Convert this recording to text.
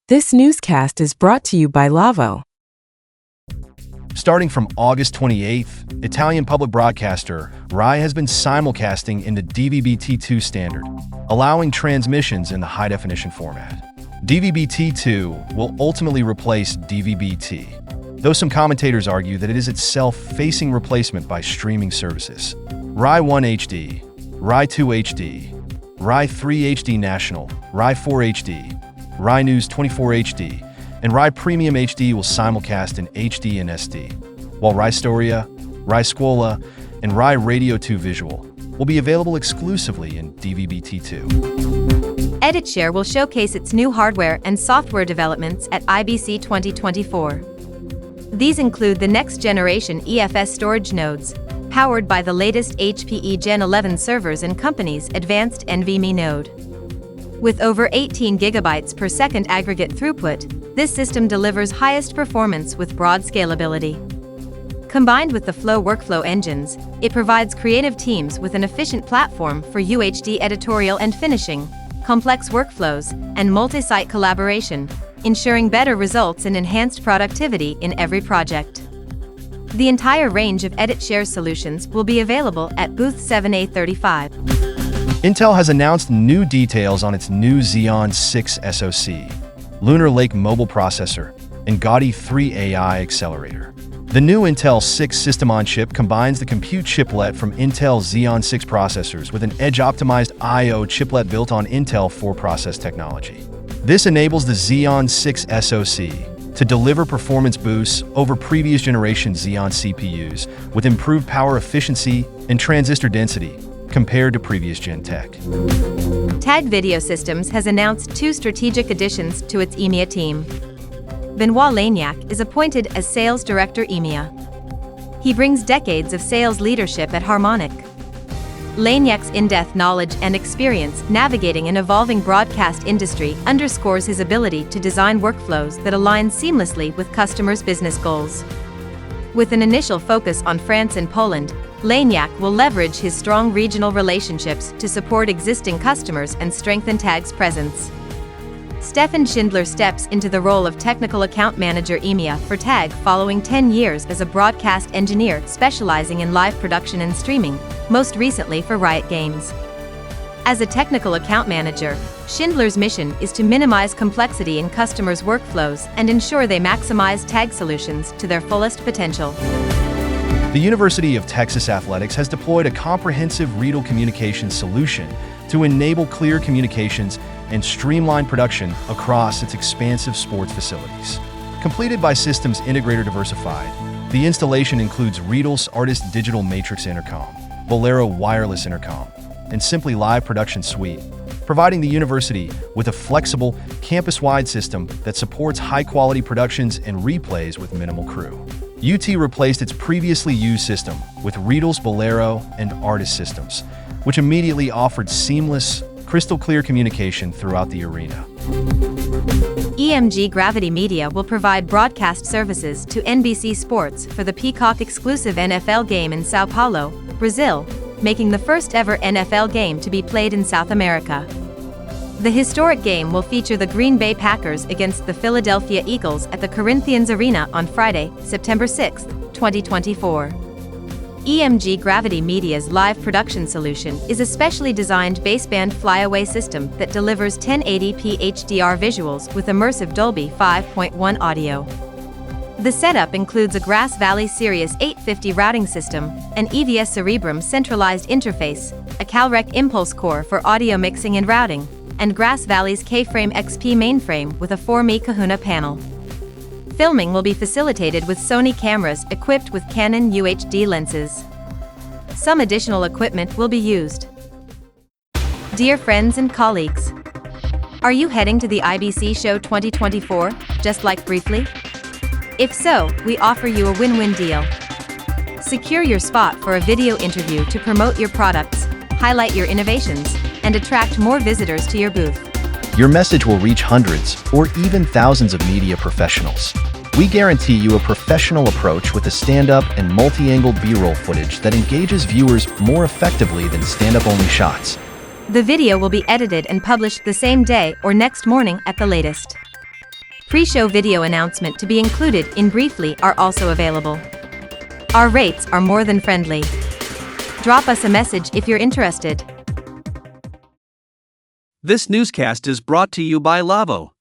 This newscast is brought to you by Lavo. Starting from August 28th, Italian public broadcaster RAI has been simulcasting in the DVB-T2 standard, allowing transmissions in the high-definition format. DVB-T2 will ultimately replace DVB-T, though some commentators argue that it is itself facing replacement by streaming services. RAI 1 HD, RAI 2 HD, RAI 3 HD National, RAI 4 HD, RAI News 24 HD, and RAI Premium HD will simulcast in HD and SD, while RAI Storia, RAI Scuola, and RAI Radio 2 Visual will be available exclusively in DVB-T2. EditShare will showcase its new hardware and software developments at IBC 2024. These include the next-generation EFS storage nodes, powered by the latest HPE Gen 11 servers and company's advanced NVMe node. With over 18 GB per second aggregate throughput, this system delivers highest performance with broad scalability. Combined with the Flow workflow engines, it provides creative teams with an efficient platform for UHD editorial and finishing, complex workflows, and multi-site collaboration, ensuring better results and enhanced productivity in every project. The entire range of EditShare solutions will be available at Booth 7A35. Intel has announced new details on its new Xeon 6 SoC, Lunar Lake mobile processor, and Gaudi 3 AI accelerator. The new Intel 6 system-on-chip combines the compute chiplet from Intel Xeon 6 processors with an edge-optimized I/O chiplet built on Intel 4 process technology. This enables the Xeon 6 SoC to deliver performance boosts over previous generation Xeon CPUs with improved power efficiency and transistor density compared to previous gen tech. TAG Video Systems has announced 2 strategic additions to its EMEA team. Benoit Lagnac is appointed as Sales Director EMEA. He brings decades of sales leadership at Harmonic. Lagnac's in-depth knowledge and experience navigating an evolving broadcast industry underscores his ability to design workflows that align seamlessly with customers' business goals. With an initial focus on France and Poland, Lagnac will leverage his strong regional relationships to support existing customers and strengthen TAG's presence. Stefan Schindler steps into the role of Technical Account Manager EMEA for TAG following 10 years as a broadcast engineer specializing in live production and streaming, most recently for Riot Games. As a Technical Account Manager, Schindler's mission is to minimize complexity in customers' workflows and ensure they maximize TAG solutions to their fullest potential. The University of Texas Athletics has deployed a comprehensive Riedel Communications solution to enable clear communications and streamline production across its expansive sports facilities. Completed by Systems Integrator Diversified, the installation includes Riedel's Artist Digital Matrix Intercom, Bolero Wireless Intercom, and Simply Live Production Suite, providing the university with a flexible, campus-wide system that supports high-quality productions and replays with minimal crew. UT replaced its previously used system with Riedel's Bolero and Artist systems, which immediately offered seamless, crystal-clear communication throughout the arena. EMG Gravity Media will provide broadcast services to NBC Sports for the Peacock Exclusive NFL game in Sao Paulo, Brazil, making the first-ever NFL game to be played in South America. The historic game will feature the Green Bay Packers against the Philadelphia Eagles at the Corinthians Arena on Friday, September 6, 2024. EMG Gravity Media's live production solution is a specially designed baseband flyaway system that delivers 1080p HDR visuals with immersive Dolby 5.1 audio. The setup includes a Grass Valley Sirius 850 routing system, an EVS Cerebrum centralized interface, a Calrec Impulse Core for audio mixing and routing, and Grass Valley's K-Frame XP mainframe with a 4Me Kahuna panel. Filming will be facilitated with Sony cameras equipped with Canon UHD lenses. Some additional equipment will be used. Dear friends and colleagues, are you heading to the IBC Show 2024, just like briefly? If so, we offer you a win-win deal. Secure your spot for a video interview to promote your products, highlight your innovations, and attract more visitors to your booth. Your message will reach hundreds or even thousands of media professionals. We guarantee you a professional approach with a stand-up and multi-angle B-roll footage that engages viewers more effectively than stand-up-only shots. The video will be edited and published the same day or next morning at the latest. Pre-show video announcement to be included in briefly are also available. Our rates are more than friendly. Drop us a message if you're interested. This newscast is brought to you by Lavo.